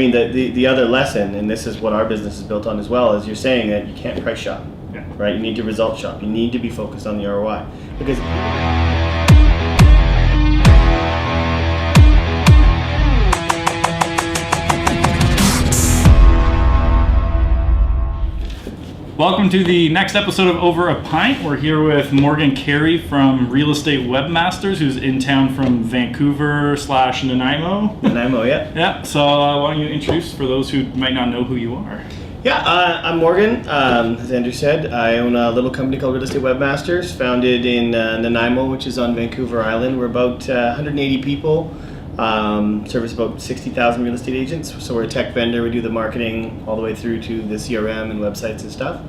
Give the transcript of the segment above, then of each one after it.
I mean, the other lesson, and this is what our business is built on as well, is you're saying that you can't price shop, right? You need to result shop. You need to be focused on the ROI. Because welcome to the next episode of Over a Pint. We're here with Morgan Carey from Real Estate Webmasters, who's in town from Vancouver / Nanaimo. Nanaimo, yeah. Yeah, so why don't you introduce for those who might not know who you are? Yeah, I'm Morgan. As Andrew said, I own a little company called Real Estate Webmasters, founded in Nanaimo, which is on Vancouver Island. We're about 180 people, service about 60,000 real estate agents. So we're a tech vendor. We do the marketing all the way through to the CRM and websites and stuff.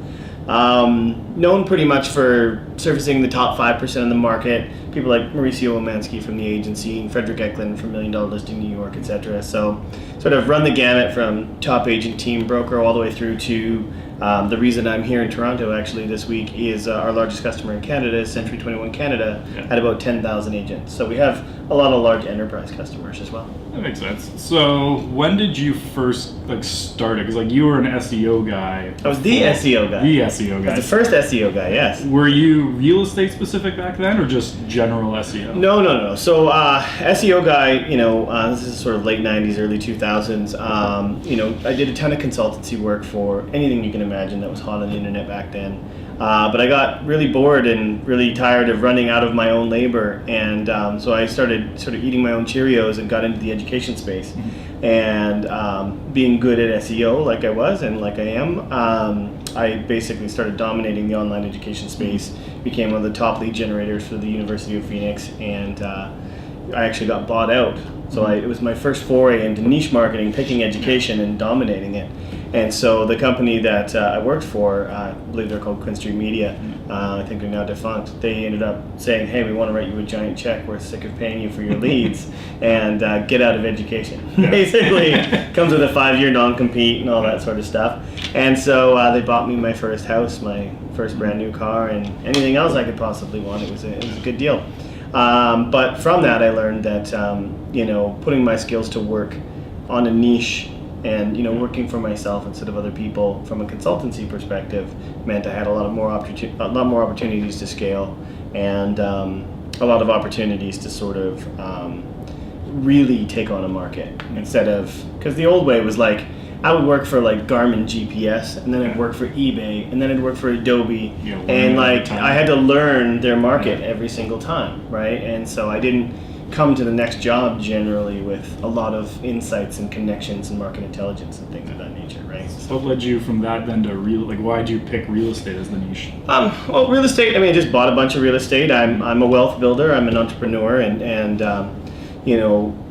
Known pretty much for servicing the top 5% of the market. People like Mauricio Omansky from the agency, and Frederick Eklund from $1 Million Listing New York, etc. So sort of run the gamut from top agent, team, broker, all the way through to the reason I'm here in Toronto actually this week is our largest customer in Canada, Century 21 Canada, at about 10,000 agents. So we have a lot of large enterprise customers as well. That makes sense. So when did you first start it? Because you were an SEO guy. I was the SEO guy. The SEO guy. I was the first SEO guy, yes. Were you real estate specific back then, or just general SEO? No. So SEO guy, this is sort of late 90s, early 2000s. I did a ton of consultancy work for anything you can imagine that was hot on the internet back then. But I got really bored and really tired of running out of my own labor, and so I started sort of eating my own Cheerios and got into the education space. Mm-hmm. And being good at SEO like I was and like I am, I basically started dominating the online education space, became one of the top lead generators for the University of Phoenix, and I actually got bought out. So it was my first foray into niche marketing, picking education and dominating it. And so the company that I worked for, I believe they're called Quinn Street Media, I think they're now defunct, they ended up saying, hey, we want to write you a giant check, we're sick of paying you for your leads, and get out of education. Basically, comes with a 5-year non-compete and all that sort of stuff. And so they bought me my first house, my first brand new car, and anything else I could possibly want. It was a good deal. But from that I learned that, putting my skills to work on a niche and working for myself instead of other people from a consultancy perspective meant I had a lot more opportunities to scale, and a lot of opportunities to sort of really take on a market instead of, because the old way was like I would work for like Garmin GPS, and then I'd work for eBay, and then I'd work for Adobe, and I had to learn their market every single time, right? And so I didn't come to the next job generally with a lot of insights and connections and market intelligence and things of that nature, right? So what led you from that then to why did you pick real estate as the niche? Well, real estate, I just bought a bunch of real estate. I'm a wealth builder, I'm an entrepreneur, and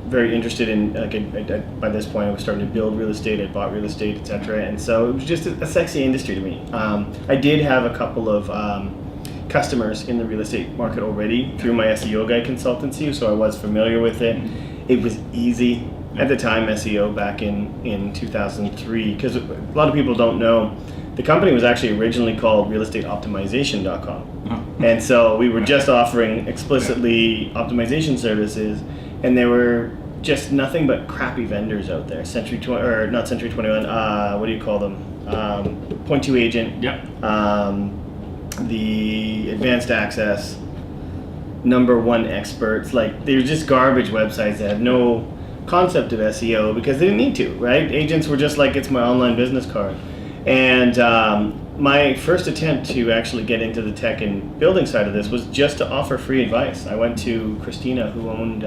very interested in, by this point I was starting to build real estate, I bought real estate, etc. And so it was just a sexy industry to me. I did have a couple of customers in the real estate market already through my SEO Guy consultancy, so I was familiar with it. It was easy at the time, SEO back in 2003, because a lot of people don't know, the company was actually originally called realestateoptimization.com. And so we were just offering explicitly optimization services, and there were just nothing but crappy vendors out there. Not Century 21, what do you call them? Point 2 Agent. Yep. The Advanced Access, Number 1 Experts, they're just garbage websites that have no concept of SEO because they didn't need to, right? Agents were just like, it's my online business card. And my first attempt to actually get into the tech and building side of this was just to offer free advice. I went to Christina, who owned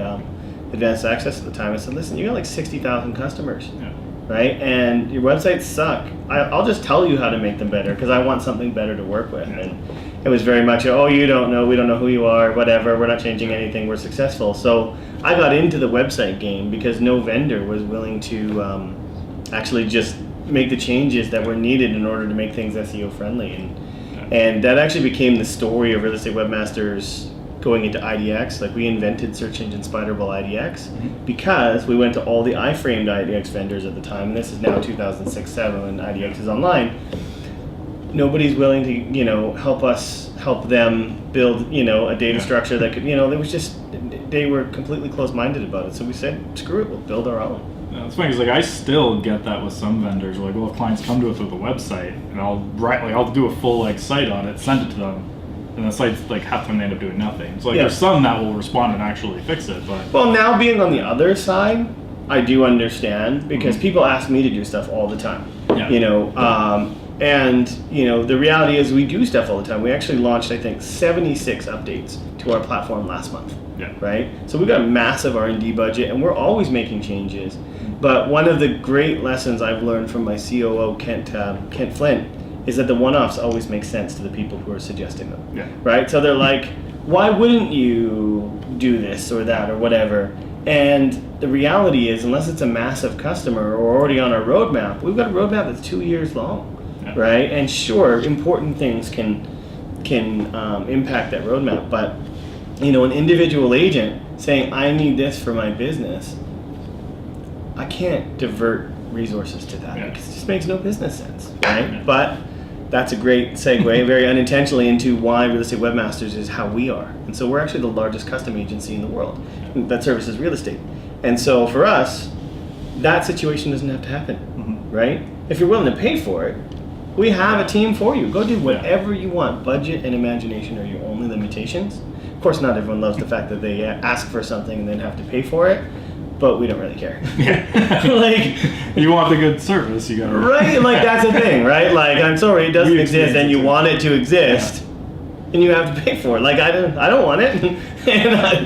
Advanced Access at the time. I said, listen, you got 60,000 customers. Yeah. Right? And your websites suck. I'll just tell you how to make them better because I want something better to work with. And it was very much, you don't know, we don't know who you are, whatever, we're not changing anything, we're successful. So I got into the website game because no vendor was willing to actually just make the changes that were needed in order to make things SEO friendly. And that actually became the story of Real Estate Webmasters going into IDX. We invented search engine spiderable IDX because we went to all the iframed IDX vendors at the time, and this is now 2006-07 when IDX is online. Nobody's willing to help them build a data structure that could they were completely closed-minded about it. So we said, screw it, we'll build our own. It's funny because I still get that with some vendors. Like, well, if clients come to us with a website, and I'll do a full site audit, send it to them, and the site's half the time they end up doing nothing. So there's some that will respond and actually fix it. But well, now being on the other side, I do understand because people ask me to do stuff all the time. Yeah. And the reality is we do stuff all the time. We actually launched, I think, 76 updates to our platform last month. Yeah. Right. So we've got a massive R&D budget, and we're always making changes. But one of the great lessons I've learned from my COO Kent Flint is that the one-offs always make sense to the people who are suggesting them. Yeah. Right. So they're like, why wouldn't you do this or that or whatever? And the reality is, unless it's a massive customer or already on our roadmap, we've got a roadmap that's 2 years long. Right, and sure, important things can impact that roadmap, but an individual agent saying, I need this for my business, I can't divert resources to that because it just makes no business sense, right? Yeah. But that's a great segue, very unintentionally, into why Real Estate Webmasters is how we are. And so we're actually the largest custom agency in the world that services real estate. And so for us, that situation doesn't have to happen, right? If you're willing to pay for it, we have a team for you. Go do whatever you want. Budget and imagination are your only limitations. Of course, not everyone loves the fact that they ask for something and then have to pay for it, but we don't really care. You want the good service, you gotta. Right, that's the thing, right? I'm sorry, it doesn't exist, and you want it to exist, and you have to pay for it. I don't want it.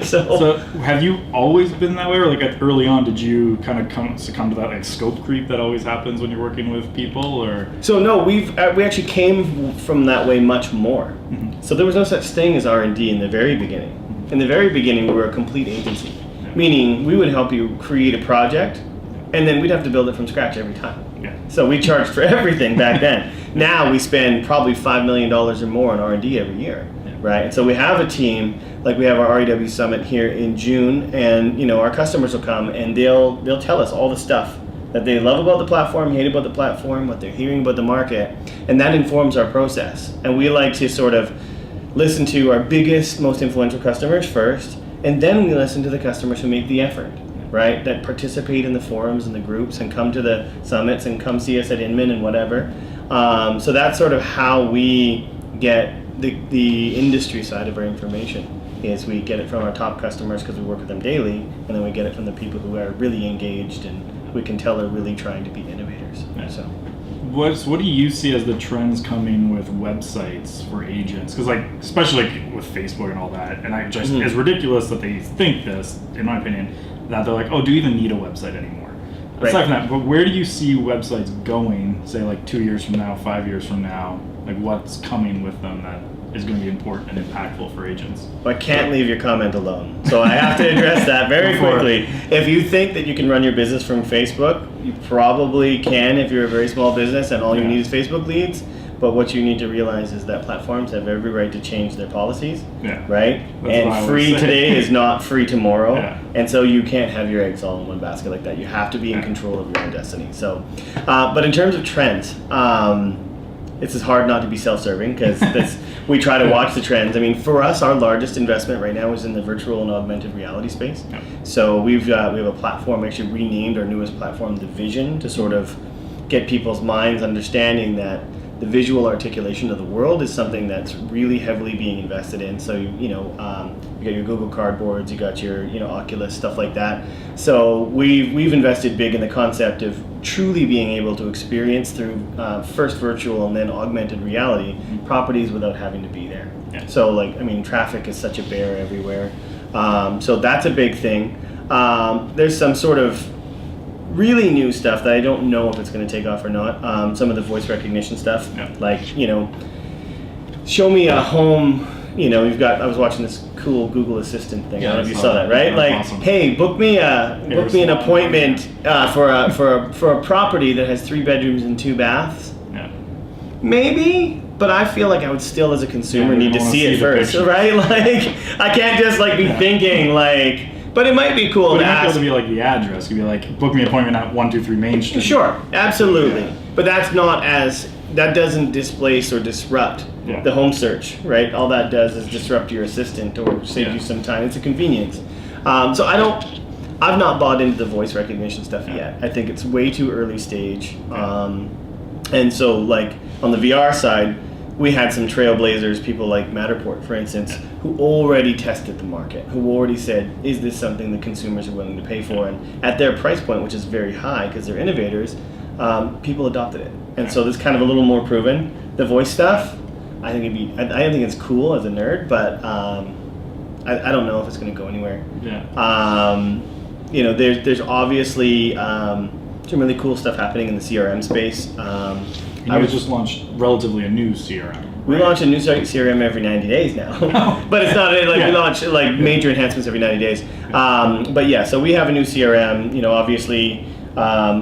So have you always been that way, or early on, did you kind of succumb to that scope creep that always happens when you're working with people, or? So no, we actually came from that way much more. Mm-hmm. So there was no such thing as R&D in the very beginning. Mm-hmm. In the very beginning, we were a complete agency, meaning we would help you create a project, and then we'd have to build it from scratch every time. Yeah. So we charged for everything back then. Now we spend probably $5 million or more on R&D every year. Right, and so we have a team, we have our REW Summit here in June, and our customers will come and they'll tell us all the stuff that they love about the platform, hate about the platform, what they're hearing about the market, and that informs our process. And we like to sort of listen to our biggest, most influential customers first, and then we listen to the customers who make the effort, right, that participate in the forums and the groups and come to the summits and come see us at Inman and whatever. So that's sort of how we get the industry side of our information. Is we get it from our top customers because we work with them daily, and then we get it from the people who are really engaged and we can tell are really trying to be innovators. Yeah. So what do you see as the trends coming with websites for agents? Because especially with Facebook and all that, and it's ridiculous that they think this, in my opinion, that they're like, oh, do you even need a website anymore? Aside from that, but where do you see websites going, say 2 years from now, 5 years from now? What's coming with them that is going to be important and impactful for agents? Well, I can't leave your comment alone, so I have to address that very quickly. If you think that you can run your business from Facebook, you probably can if you're a very small business and all you need is Facebook leads. But what you need to realize is that platforms have every right to change their policies, right? And free today is not free tomorrow, and so you can't have your eggs all in one basket like that. You have to be in control of your own destiny. So, but in terms of trends, it's hard not to be self-serving because we try to watch the trends. I mean, for us, our largest investment right now is in the virtual and augmented reality space. Yep. So we have a platform, actually renamed our newest platform, The Vision, to sort of get people's minds understanding that the visual articulation of the world is something that's really heavily being invested in. So you got your Google Cardboards, you got your Oculus, stuff like that. So we've invested big in the concept of truly being able to experience through first virtual and then augmented reality properties without having to be there. Yeah. So traffic is such a bear everywhere. So that's a big thing. There's some sort of really new stuff that I don't know if it's going to take off or not. Some of the voice recognition stuff, show me a home. I was watching this cool Google Assistant thing. I don't know if you saw that, right? Awesome. Hey, book me an appointment for a property that has 3 bedrooms and 2 baths. Yeah. Maybe, but I feel like I would still, as a consumer, need to see it first, right? I can't just be thinking But it might be cool to ask. But it might be able to be the address. You'd be book me an appointment at 123 Main Street. Sure, absolutely. Yeah. But that doesn't displace or disrupt the home search, right? All that does is disrupt your assistant or save you some time. It's a convenience. So I've not bought into the voice recognition stuff yet. I think it's way too early stage. And so, like, on the VR side, we had some trailblazers, people like Matterport, for instance, who already tested the market, who already said, is this something that consumers are willing to pay for? And at their price point, which is very high because they're innovators, people adopted it. And so this is kind of a little more proven. The voice stuff, I think I think it's cool as a nerd, but I don't know if it's going to go anywhere. There's obviously some really cool stuff happening in the CRM space. I was just launched relatively a new CRM. Right? We launch a new CRM every 90 days now, but it's not like we launch like major enhancements every 90 days. But yeah, so we have a new CRM. Obviously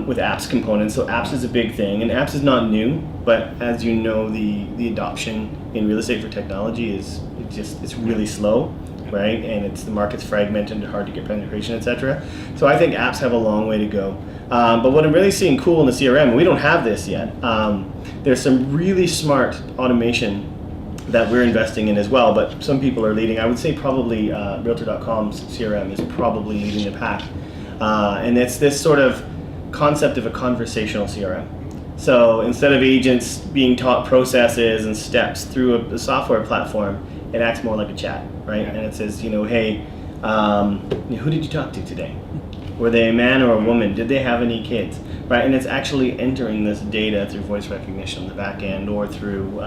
with apps components. So apps is a big thing, and apps is not new. But as you know, the adoption in real estate for technology it's really slow. Right, and the market's fragmented and hard to get penetration, etc. So I think apps have a long way to go. But what I'm really seeing cool in the CRM, and we don't have this yet, there's some really smart automation that we're investing in as well, but some people are leading. I would say probably Realtor.com's CRM is probably leading the pack. And it's this sort of concept of a conversational CRM. So instead of agents being taught processes and steps through a software platform, it acts more like a chat, right? And it says, hey, who did you talk to today? Were they a man or a woman? Did they have any kids? Right, and it's actually entering this data through voice recognition on the back end or through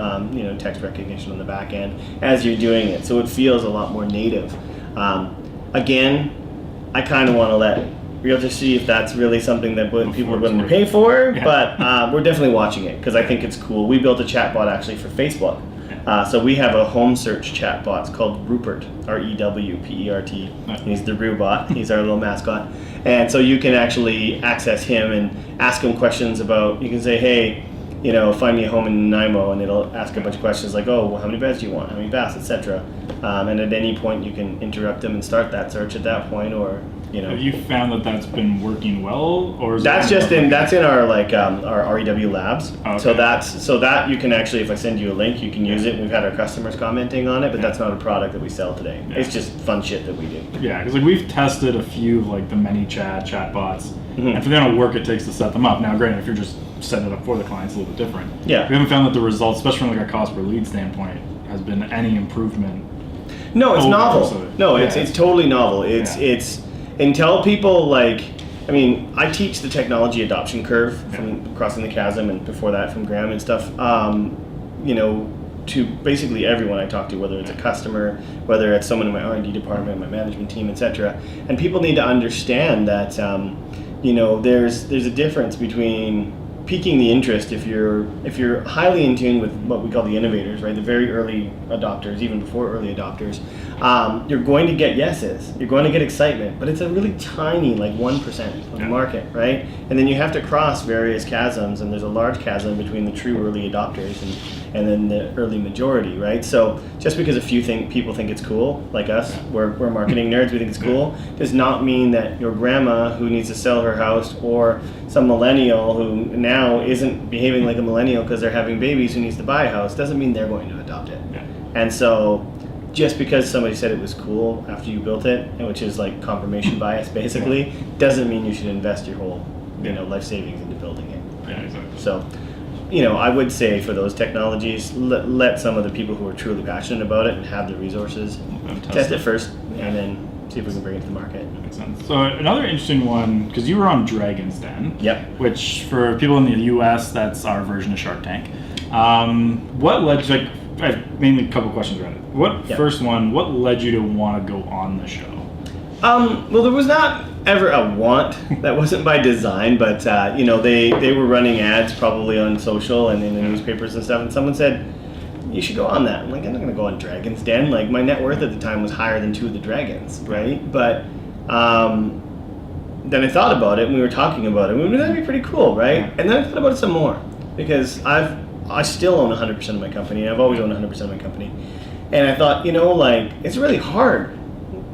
text recognition on the back end as you're doing it. So it feels a lot more native. Again, I kind of want to let realtors see if that's really something that people are willing to pay for, but we're definitely watching it because I think it's cool. We built a chatbot actually for Facebook. So we have a home search chatbot. It's called Rupert, R-E-W-P-E-R-T. He's the Rubot. He's our little mascot. And so you can actually access him and ask him questions about, you can say, hey, find me a home in Nanaimo, and it'll ask a bunch of questions like, oh, well, how many beds do you want? How many baths, etc. And at any point you can interrupt him and start that search at that point, or Have you found that that's been working well, or is that's in our our REW labs. Okay. So that you can actually, if I send you a link, you can use it. We've had our customers commenting on it, but that's not a product that we sell today. It's just fun shit that we do. Yeah, because we've tested a few of the chatbots, and for the amount of work it takes to set them up. Now, granted, if you're just setting it up for the client, it's a little bit different. Yeah, we haven't found that the results, especially from a cost per lead standpoint, has been any improvement. No, it's novel. No, it's totally novel. It's until people I teach the technology adoption curve from Crossing the Chasm, and before that from Graham and stuff, to basically everyone I talk to, whether it's a customer, whether it's someone in my R&D department, my management team, etc. And people need to understand that, there's a difference between piquing the interest if you're highly in tune with what we call the innovators, right? The very early adopters, even before early adopters. You're going to get yeses, you're going to get excitement, but it's a really tiny 1% of the market, right? And then you have to cross various chasms, and there's a large chasm between the true early adopters and then the early majority, right? So just because a few people think it's cool, like us, we're marketing nerds, we think it's cool, does not mean that your grandma who needs to sell her house, or some millennial who now isn't behaving like a millennial because they're having babies who needs to buy a house, doesn't mean they're going to adopt it. And so just because somebody said it was cool after you built it, which is confirmation bias basically, doesn't mean you should invest your whole life savings into building it. Yeah, exactly. So I would say for those technologies, let some of the people who are truly passionate about it and have the resources test it first, and then see if we can bring it to the market. That makes sense. So another interesting one, because you were on Dragon's Den, which for people in the U.S., that's our version of Shark Tank. What led you, I have mainly a couple questions around it. First one, what led you to want to go on the show? Well, there was not ever a want. That wasn't by design, but they were running ads probably on social and in the newspapers and stuff, and someone said, you should go on that. I'm like, I'm not going to go on Dragon's Den. My net worth at the time was higher than two of the dragons, right? But then I thought about it, and we were talking about it. We were that'd be pretty cool, right? And then I thought about it some more, because I still own 100% of my company, and I've always owned 100% of my company. And I thought, it's really hard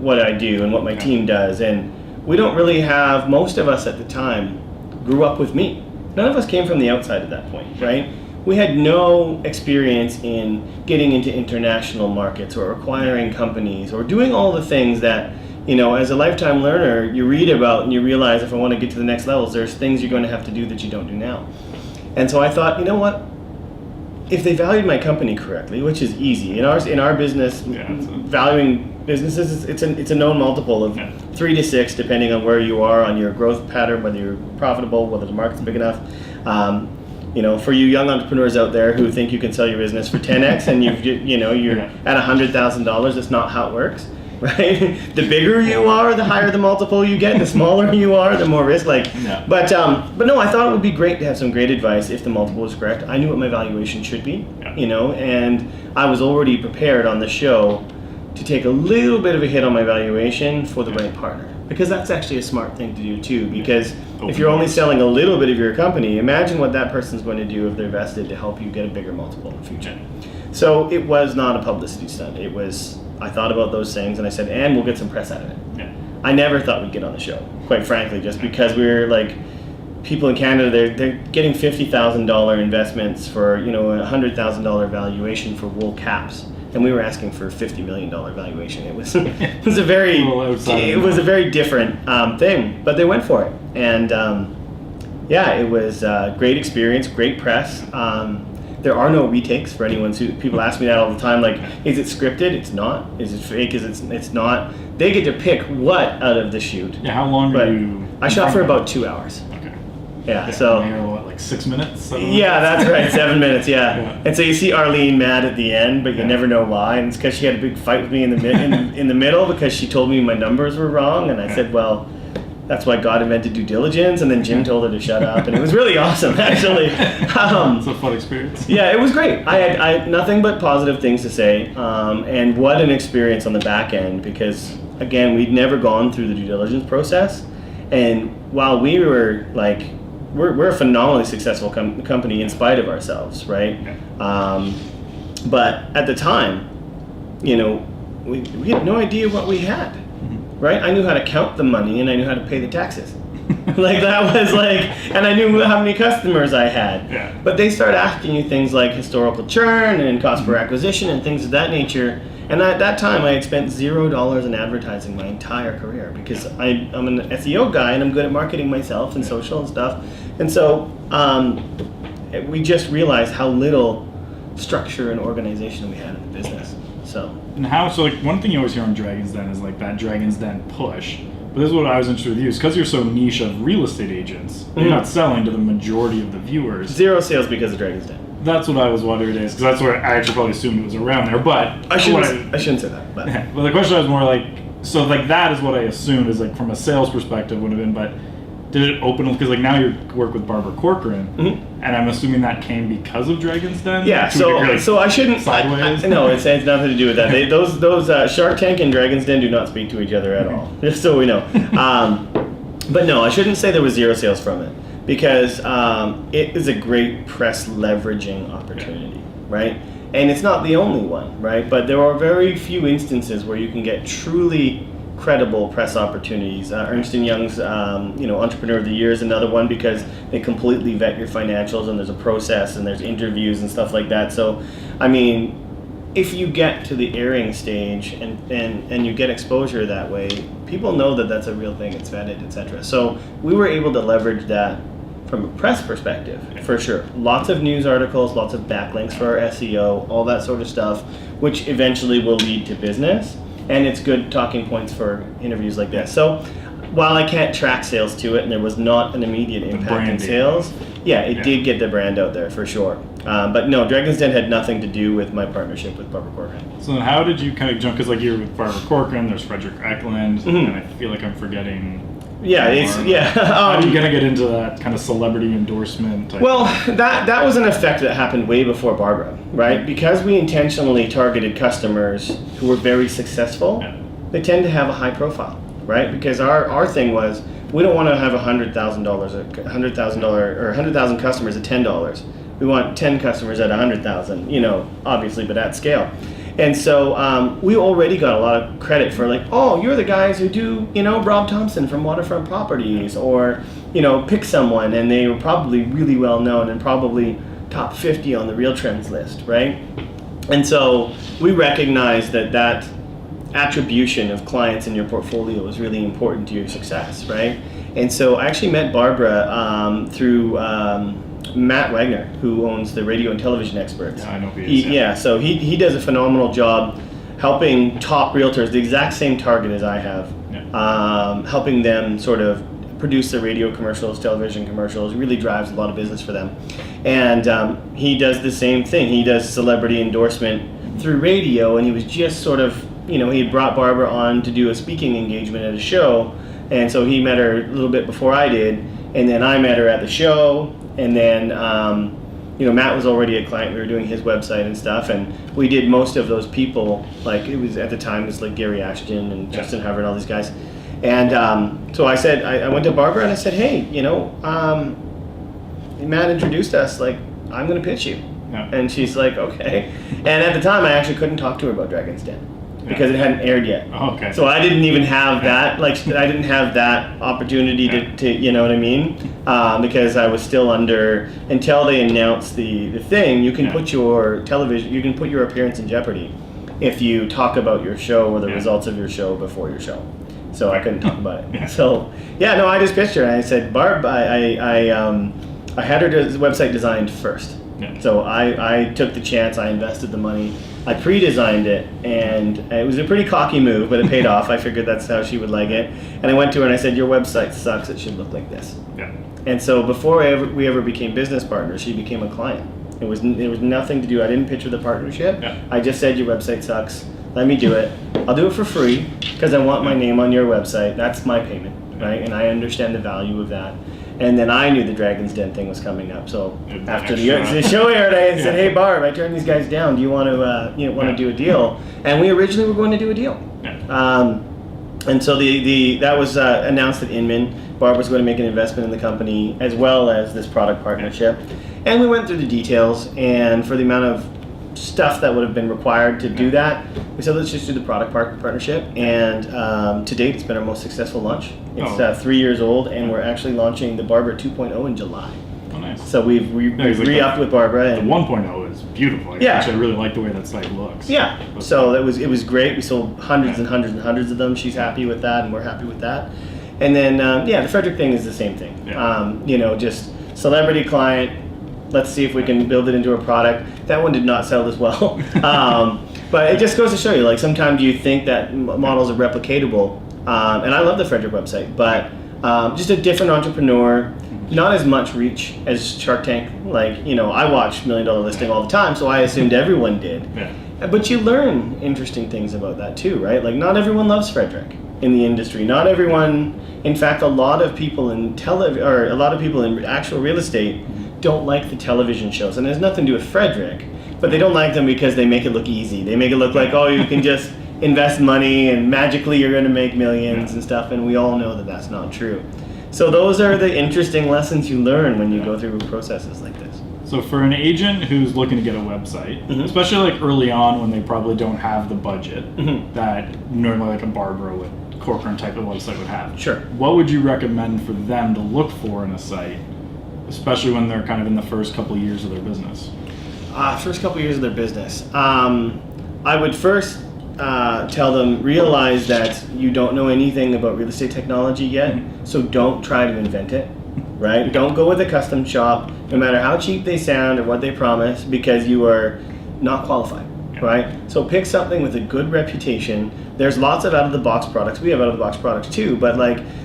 what I do and what my team does, and we don't really have, most of us at the time grew up with me. None of us came from the outside at that point, right? We had no experience in getting into international markets or acquiring companies or doing all the things that as a lifetime learner, you read about and you realize if I want to get to the next levels, there's things you're going to have to do that you don't do now. And so I thought, you know what? If they valued my company correctly, which is easy in our business, valuing businesses, it's a known multiple of 3 to 6, depending on where you are on your growth pattern, whether you're profitable, whether the market's big enough. For you young entrepreneurs out there who think you can sell your business for 10x and you're at $100,000, it's not how it works. Right? The bigger you are, the higher the multiple you get. The smaller you are, the more risk. But no, I thought it would be great to have some great advice if the multiple was correct. I knew what my valuation should be, and I was already prepared on the show to take a little bit of a hit on my valuation for the right partner, because that's actually a smart thing to do too. Because if you're only selling a little bit of your company, imagine what that person's going to do if they're vested to help you get a bigger multiple in the future. So it was not a publicity stunt. It was. I thought about those things and I said, and we'll get some press out of it. Yeah. I never thought we'd get on the show, quite frankly, just because we were like, people in Canada, they're getting $50,000 investments for, a $100,000 valuation for wool caps. And we were asking for a $50 million valuation. It was a very different thing, but they went for it. And it was a great experience, great press. There are no retakes for anyone. People ask me that all the time. Like, is it scripted? It's not. Is it fake? It's not. They get to pick what out of the shoot. Yeah. How long were you? I shot for about 2 hours. Okay. Yeah. So. Like 6 minutes? Yeah, that's right. 7 minutes. Yeah. And so you see Arlene mad at the end, but you never know why. And it's because she had a big fight with me in the middle because she told me my numbers were wrong, and I said, well, that's why God invented due diligence, and then Jim told her to shut up, and it was really awesome, actually. It's a fun experience. Yeah, it was great. I had nothing but positive things to say, and what an experience on the back end, because, again, we'd never gone through the due diligence process, and while we were, we're a phenomenally successful company in spite of ourselves, right? Yeah. But at the time, we had no idea what we had. Right? I knew how to count the money and I knew how to pay the taxes. That was and I knew how many customers I had. Yeah. But they start asking you things like historical churn and cost per acquisition and things of that nature. And at that time, I had spent $0 in advertising my entire career because I'm an SEO guy and I'm good at marketing myself and social and stuff. And so we just realized how little structure and organization we had in the business. One thing you always hear on Dragon's Den is that Dragon's Den push. But this is what I was interested in you, is because you're so niche of real estate agents, you're not selling to the majority of the viewers. 0 sales because of Dragon's Den. That's what I was wondering, because that's where I actually probably assumed it was around there. But I shouldn't say that. But well, the question was more that is what I assumed is from a sales perspective would have been. But did it open because now you work with Barbara Corcoran, and I'm assuming that came because of Dragon's Den. Yeah, so I shouldn't. No, it has nothing to do with that. Those Shark Tank and Dragon's Den do not speak to each other at all. Just so we know. But no, I shouldn't say there was 0 sales from it because it is a great press leveraging opportunity, right? And it's not the only one, right? But there are very few instances where you can get truly credible press opportunities. Ernst & Young's Entrepreneur of the Year is another one because they completely vet your financials and there's a process and there's interviews and stuff like that. So, I mean, if you get to the airing stage and you get exposure that way, people know that that's a real thing, it's vetted, etc. So we were able to leverage that from a press perspective, for sure. Lots of news articles, lots of backlinks for our SEO, all that sort of stuff, which eventually will lead to business. And it's good talking points for interviews like this. So while I can't track sales to it and there was not an immediate impact in sales, it did get the brand out there for sure. But no, Dragon's Den had nothing to do with my partnership with Barbara Corcoran. So then how did you kind of jump, because you're with Barbara Corcoran, there's Frederick Eklund, and I feel like I'm forgetting... Yeah, how are you gonna get into that kind of celebrity endorsement type? Well, that was an effect that happened way before Barbara, right? Because we intentionally targeted customers who were very successful, they tend to have a high profile, right? Because our thing was, we don't want to have $100,000 or 100,000 customers at $10. We want 10 customers at 100,000, obviously, but at scale. And so we already got a lot of credit for you're the guys who do, Rob Thompson from Waterfront Properties, or, pick someone, and they were probably really well known and probably top 50 on the Real Trends list, right? And so we recognized that attribution of clients in your portfolio is really important to your success, right? And so I actually met Barbara through Matt Wagner, who owns the Radio and Television Experts. Yeah, I know who he is. Yeah, so he does a phenomenal job helping top realtors, the exact same target as I have, helping them sort of produce their radio commercials, television commercials, really drives a lot of business for them. And he does the same thing. He does celebrity endorsement through radio, and he was just sort of, he had brought Barbara on to do a speaking engagement at a show, and so he met her a little bit before I did, and then I met her at the show, and then Matt was already a client. We were doing his website and stuff, and we did most of those people. Like, it was at the time, it was like Gary Ashton and Justin Hubbard and all these guys. And so I said, I went to Barbara and I said, hey, Matt introduced us, like, I'm going to pitch you. Yeah. And she's like, okay. And at the time, I actually couldn't talk to her about Dragon's Den because it hadn't aired yet. Oh, okay. So I didn't even have that, I didn't have that opportunity to you know what I mean? Because I was still under, until they announced the thing, you can put your television, you can put your appearance in jeopardy if you talk about your show or the results of your show before your show. So I couldn't talk about it. So I just pitched her and I said, Barb, I had her website designed first. Yeah. So I took the chance, I invested the money, I pre-designed it, and it was a pretty cocky move, but it paid off. I figured that's how she would like it. And I went to her and I said, your website sucks, it should look like this. Yeah. And so before we ever became business partners, she became a client. There was nothing to do, I didn't pitch her the partnership. Yeah. I just said, your website sucks, let me do it. I'll do it for free, because I want my name on your website. That's my payment, right? And I understand the value of that. And then I knew the Dragon's Den thing was coming up. So after the show aired, I said, "Hey Barb, I turned these guys down. Do you want to do a deal?" And we originally were going to do a deal. Yeah. And so that was announced at Inman. Barb was going to make an investment in the company as well as this product partnership. And we went through the details. And for the amount of stuff that would have been required to do that, we said, let's just do the product partnership. And to date, it's been our most successful launch. It's 3 years old, and we're actually launching the Barbara 2.0 in July. Oh, nice. So we've re-upped with Barbara. The And 1.0 is beautiful. Actually, I really like the way that site looks. Yeah. So it was great. We sold hundreds and hundreds and hundreds of them. She's happy with that, and we're happy with that. And then, the Frederick thing is the same thing. Yeah. Just celebrity client. Let's see if we can build it into a product. That one did not sell as well. But it just goes to show you, like, sometimes you think that models are replicatable. And I love the Frederick website, but just a different entrepreneur, not as much reach as Shark Tank. Like, I watch $1 Million Listing all the time, so I assumed everyone did. Yeah. But you learn interesting things about that too, right? Like, not everyone loves Frederick in the industry. Not everyone, in fact, a lot of people in actual real estate don't like the television shows. And there's nothing to do with Frederick, but they don't like them because they make it look easy. They make it look like, oh, you can just invest money and magically you're going to make millions and stuff, and we all know that that's not true. So those are the interesting lessons you learn when you go through processes like this. So for an agent who's looking to get a website, especially like early on when they probably don't have the budget that normally like a Barbara Corcoran type of website would have. Sure. What would you recommend for them to look for in a site, especially when they're kind of in the first couple of years of their business? First couple of years of their business. I would first tell them, realize that you don't know anything about real estate technology yet, so don't try to invent it, right? Don't go with a custom shop, no matter how cheap they sound or what they promise, because you are not qualified, right? So pick something with a good reputation. There's lots of out-of-the-box products. We have out-of-the-box products too, but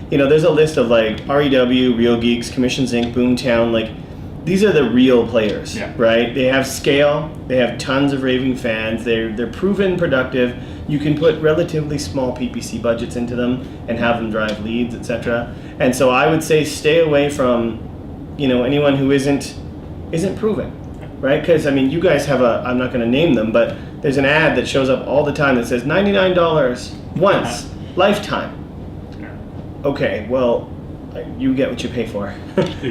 there's a list of like REW, Real Geeks, Commissions Inc., Boomtown, like, these are the real players, right? They have scale, they have tons of raving fans, they're proven productive. You can put relatively small PPC budgets into them and have them drive leads, etc. And so I would say stay away from, anyone who isn't proven, right? Because you guys have I'm not going to name them, but there's an ad that shows up all the time that says $99 once, lifetime. Okay, well, you get what you pay for.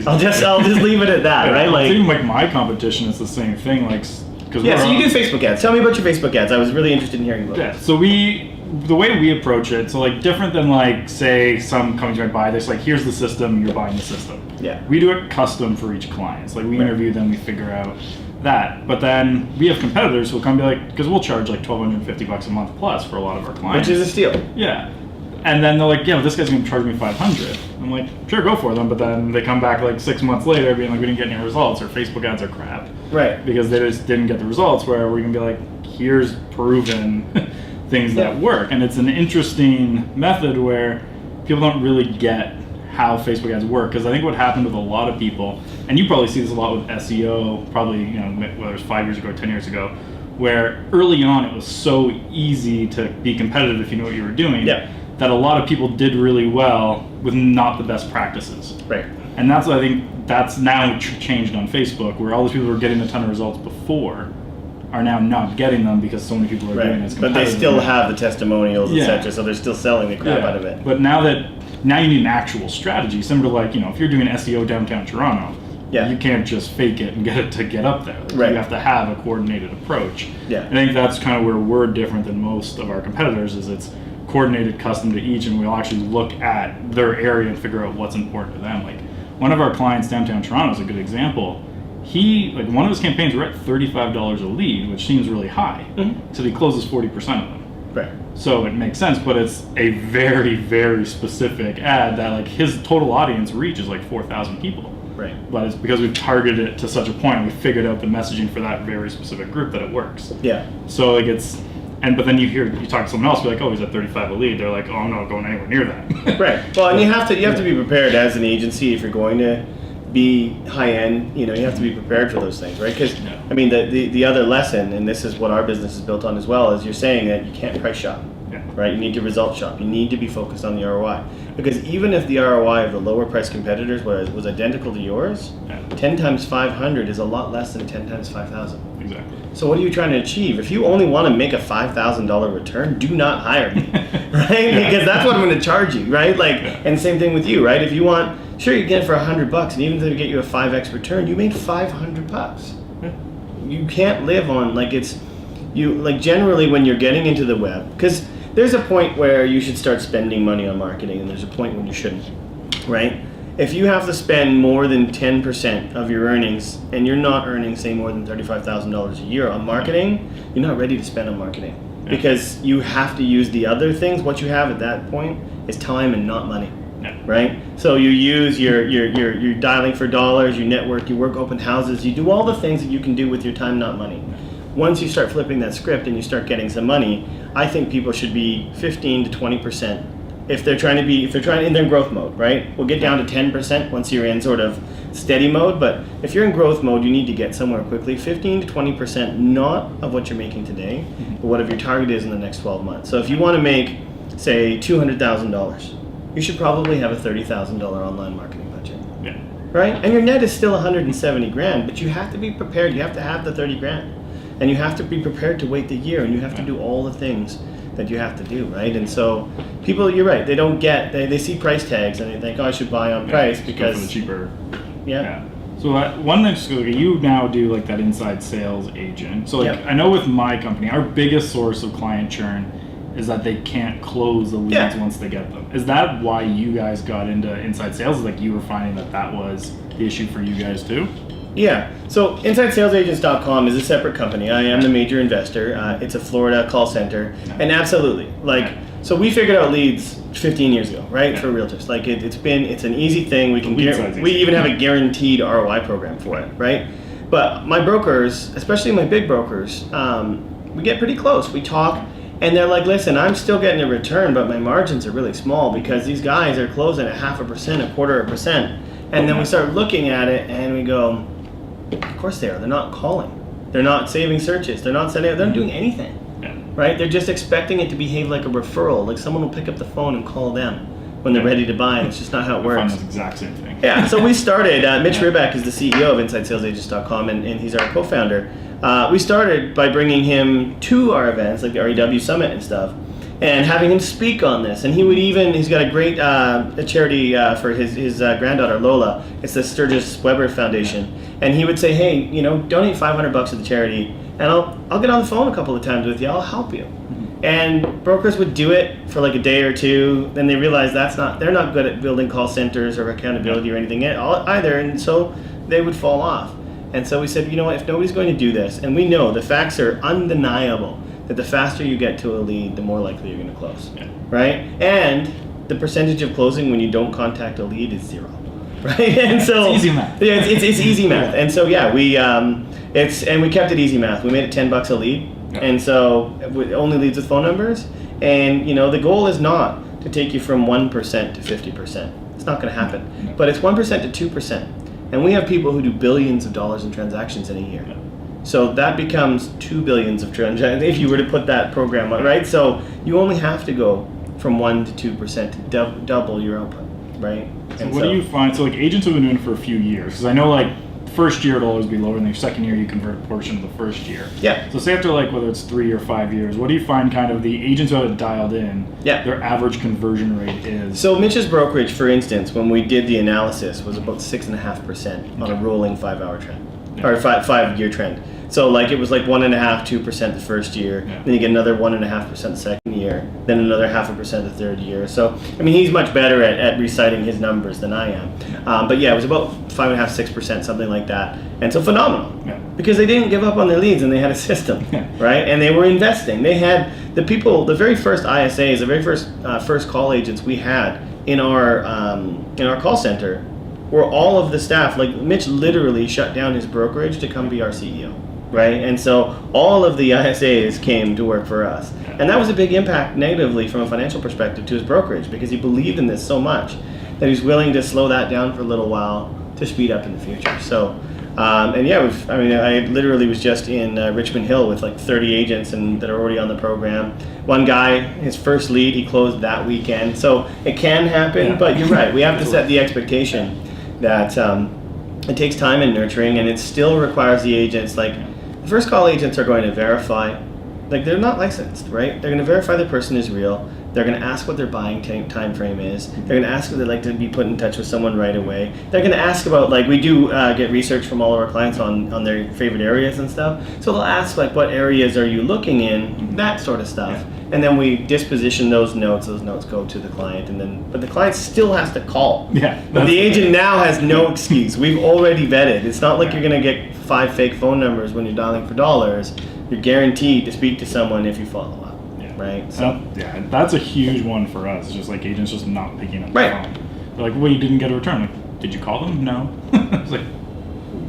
I'll just leave it at that, right? I think like my competition is the same thing, like, because so you do Facebook ads. Tell me about your Facebook ads. I was really interested in hearing about that. So we the way we approach it, so like different than like say some companies might buy this, like here's the system, you're buying the system. Yeah. We do it custom for each client. So like we interview them, we figure out that. But then we have competitors who'll come be like, because we'll charge like $1,250 a month plus for a lot of our clients. Which is a steal. Yeah. And then they're like, yeah, well, this guy's going to charge me $500. I'm like, sure, go for them. But then they come back like 6 months later being like, we didn't get any results, or Facebook ads are crap. Right. Because they just didn't get the results, where we're going to be like, here's proven things that work. And it's an interesting method where people don't really get how Facebook ads work. Because I think what happened with a lot of people, and you probably see this a lot with SEO, probably, whether it's 5 years ago or 10 years ago, where early on it was so easy to be competitive if you knew what you were doing. Yeah. That a lot of people did really well with not the best practices. Right. And that's, I think, that's now changed on Facebook, where all those people who were getting a ton of results before are now not getting them because so many people are doing it. But they still have the testimonials, etc., so they're still selling the crap out of it. But now you need an actual strategy, similar to like, if you're doing SEO downtown Toronto, you can't just fake it and get it to get up there. You have to have a coordinated approach. Yeah. I think that's kind of where we're different than most of our competitors, is it's coordinated, custom to each, and we'll actually look at their area and figure out what's important to them. Like one of our clients downtown Toronto is a good example. One of his campaigns were at $35 a lead, which seems really high. So he closes 40% of them. Right. So it makes sense, but it's a very, very specific ad that like his total audience reach is like 4,000 people. Right. But it's because we've targeted it to such a point, we figured out the messaging for that very specific group that it works. Yeah. So like but then you talk to someone else, be like, oh, he's at 35 a lead. They're like, oh, I'm not going anywhere near that. Right. Well, and you have to be prepared as an agency if you're going to be high end. You have to be prepared for those things, right? Because I mean, the other lesson, and this is what our business is built on as well, is you're saying that you can't price shop, right? You need to result shop. You need to be focused on the ROI, because even if the ROI of the lower price competitors was identical to yours, 10 times 500 is a lot less than 10 times 5,000. Exactly. So what are you trying to achieve? If you only want to make a $5,000 return, do not hire me, right? Because that's what I'm going to charge you, right? And same thing with you, right? If you want, sure, you get it for $100, and even if they get you a 5x return, you made $500. You can't live on generally when you're getting into the web, because there's a point where you should start spending money on marketing, and there's a point when you shouldn't, right? If you have to spend more than 10% of your earnings, and you're not earning, say, more than $35,000 a year on marketing, you're not ready to spend on marketing, because you have to use the other things. What you have at that point is time and not money, right? So you use your dialing for dollars, you network, you work open houses, you do all the things that you can do with your time, not money. Once you start flipping that script and you start getting some money, I think people should be 15 to 20%. If they're trying in their growth mode, right? We'll get down to 10% once you're in sort of steady mode, but if you're in growth mode, you need to get somewhere quickly. 15 to 20%, not of what you're making today, but what your target is in the next 12 months. So if you want to make, say, $200,000, you should probably have a $30,000 online marketing budget. Yeah. Right? And your net is still 170 grand, but you have to be prepared. You have to have the 30 grand. And you have to be prepared to wait the year, and you have to do all the things that you have to do, right? And so people, you're right, they don't get, they see price tags and they think, oh, I should buy on price because for the cheaper. Yeah. So one thing, so you now do like that inside sales agent. So I know with my company, our biggest source of client churn is that they can't close the leads once they get them. Is that why you guys got into inside sales? Like you were finding that was the issue for you guys too? Yeah, so InsideSalesAgents.com is a separate company. I am the major investor. It's a Florida call center, and absolutely, so we figured out leads 15 years ago, right? For realtors, it's an easy thing. We even have a guaranteed ROI program for it, right? But my brokers, especially my big brokers, we get pretty close. We talk, and they're like, "Listen, I'm still getting a return, but my margins are really small because these guys are closing at 0.5%, 1/4%." And then we start looking at it, and we go, of course they are. They're not calling. They're not saving searches. They're not sending. They're not doing anything, right? They're just expecting it to behave like a referral. Like someone will pick up the phone and call them when they're ready to buy, and it's just not how it works. I find the exact same thing. Yeah. So we started. Mitch Riback is the CEO of InsideSalesAgents.com, and he's our co-founder. We started by bringing him to our events, like the REW Summit and stuff, and having him speak on this. And he's got a great a charity for his granddaughter Lola. It's the Sturgis Weber Foundation. And he would say, hey, donate $500 to the charity, and I'll get on the phone a couple of times with you. I'll help you. And brokers would do it for like a day or two, then they realize they're not good at building call centers or accountability or anything either, and so they would fall off. And so we said, you know what, if nobody's going to do this, and we know the facts are undeniable that the faster you get to a lead, the more likely you're going to close, right? And the percentage of closing when you don't contact a lead is 0, right? And so it's easy math. Yeah, it's easy math. And so we kept it easy math. We made it $10 a lead. And so only leads with phone numbers, and the goal is not to take you from 1% to 50%. It's not going to happen, but it's 1% to 2%, and we have people who do billions of dollars in transactions in a year. So that becomes 2 billions of transactions if you were to put that program on, right? So you only have to go from 1% to 2% to double your output, right? So what do you find? So like agents have been doing it for a few years, because I know like first year it'll always be lower, and the second year you convert a portion of the first year. Yeah. So say after like whether it's 3 or 5 years, what do you find kind of the agents who have it dialed in, their average conversion rate is? So Mitch's brokerage, for instance, when we did the analysis, was about 6.5% on a rolling 5-hour trend, or 5-year trend. So like it was like 1.5%, 2% the first year, then you get another 1.5% the second year, then another 0.5% the third year. So I mean, he's much better at reciting his numbers than I am. But yeah, it was about 5.5%, 6%, something like that. And so phenomenal, because they didn't give up on their leads and they had a system, right? And they were investing. They had the very first ISAs, the very first call agents we had in our call center were all of the staff. Like Mitch literally shut down his brokerage to come be our CEO. Right, and so all of the ISAs came to work for us, and that was a big impact negatively from a financial perspective to his brokerage, because he believed in this so much that he's willing to slow that down for a little while to speed up in the future. So, I literally was just in Richmond Hill with like 30 agents that are already on the program. One guy, his first lead, he closed that weekend. So it can happen, but you're right. We have to set the expectation that it takes time and nurturing, and it still requires the agents like. First call agents are going to verify, like they're not licensed, right? They're going to verify the person is real. They're going to ask what their buying time frame is. They're going to ask if they'd like to be put in touch with someone right away. They're going to ask about, like, we do get research from all of our clients on their favorite areas and stuff. So they'll ask, like, what areas are you looking in, that sort of stuff. And then we disposition those notes. Those notes go to the client, but the client still has to call. But the agent now has no excuse. We've already vetted. It's not like you're going to get 5 fake phone numbers when you're dialing for dollars. You're guaranteed to speak to someone if you follow up. Right. So that's a huge one for us. It's just like agents just not picking up the phone. They're like, well, you didn't get a return. Like, did you call them? No. It's like,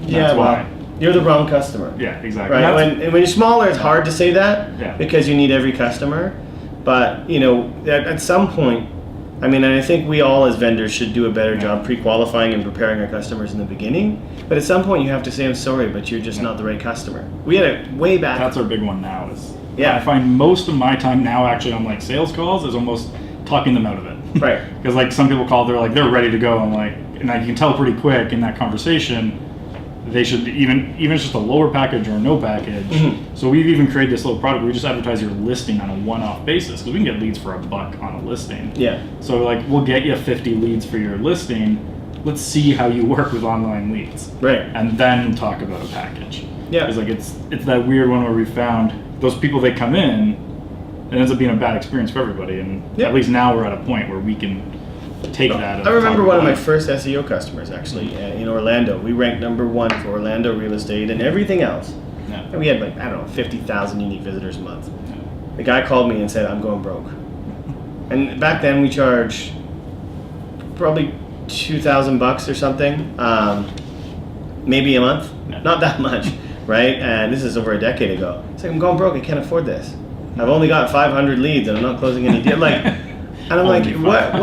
that's why. You're the wrong customer. Yeah, exactly. Right. When you're smaller, it's hard to say that because you need every customer. But at some point, I mean, and I think we all as vendors should do a better job pre-qualifying and preparing our customers in the beginning. But at some point, you have to say, I'm sorry, but you're just not the right customer. We had it way back. That's our big one now. I find most of my time now actually on like sales calls is almost talking them out of it. Right. Because like some people call, they're ready to go. And you can tell pretty quick in that conversation, they should even if it's just a lower package or no package. Mm-hmm. So we've even created this little product where we just advertise your listing on a one-off basis, because we can get leads for $1 on a listing. Yeah. So like we'll get you 50 leads for your listing. Let's see how you work with online leads. Right. And then talk about a package. Yeah. Because like it's that weird one where we found those people, they come in, it ends up being a bad experience for everybody. And at least now we're at a point where we can take that. I remember one of my first SEO customers actually in Orlando. We ranked #1 for Orlando real estate and everything else. Yeah. And we had 50,000 unique visitors a month. Yeah. The guy called me and said, I'm going broke. And back then we charged probably $2,000 or something, maybe a month. Yeah. Not that much. Right? And this is over a decade ago. It's like, I'm going broke, I can't afford this. I've only got 500 leads and I'm not closing any deals. And I'm like, what?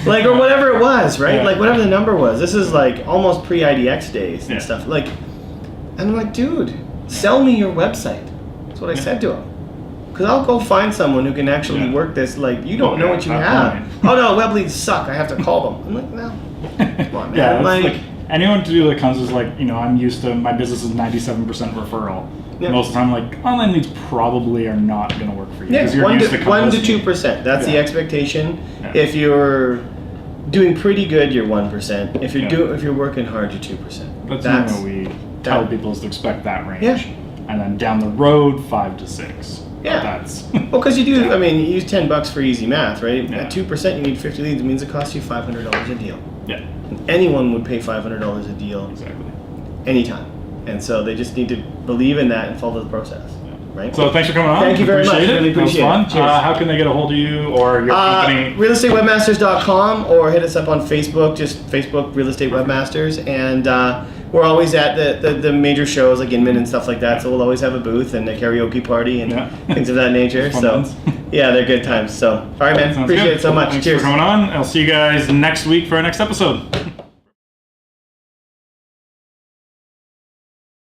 Like, or whatever it was, right? Yeah. Like, whatever the number was. This is like almost pre-IDX days and stuff. Like, and I'm like, dude, sell me your website. That's what I said to him. Because I'll go find someone who can actually work this. Like, you don't know what you have. Oh no, web leads suck. I have to call them. I'm like, no. Come on, man. Like anyone to do that comes is like, I'm used to, my business is 97% referral. Yeah. Most of the time, like, online leads probably are not going to work for you. Yeah, 1 to 2%. That's the expectation. Yeah. If you're doing pretty good, you're 1%. If you're working hard, you're 2%. That's what we tell people is to expect that range. Yeah. And then down the road, 5 to 6. Yeah. That's Well, because you do, I mean, you use $10 for easy math, right? Yeah. At 2%, you need 50 leads. It means it costs you $500 a deal. yeah, Anyone would pay $500 a deal exactly. anytime. And so they just need to believe in that and follow the process, right? So thanks for coming on. Thank you very much. Appreciate it. Really appreciate That was it. fun. Cheers. How can they get a hold of you or your company? RealEstateWebmasters.com, or hit us up on Facebook, just Facebook Real Estate Webmasters. And we're always at the major shows like Inman and stuff like that, so we'll always have a booth and a karaoke party and things of that nature. Fun So ones. yeah, they're good times. So all right, man, Sounds appreciate good. it so much. Thanks Cheers. for coming on. I'll see you guys next week for our next episode.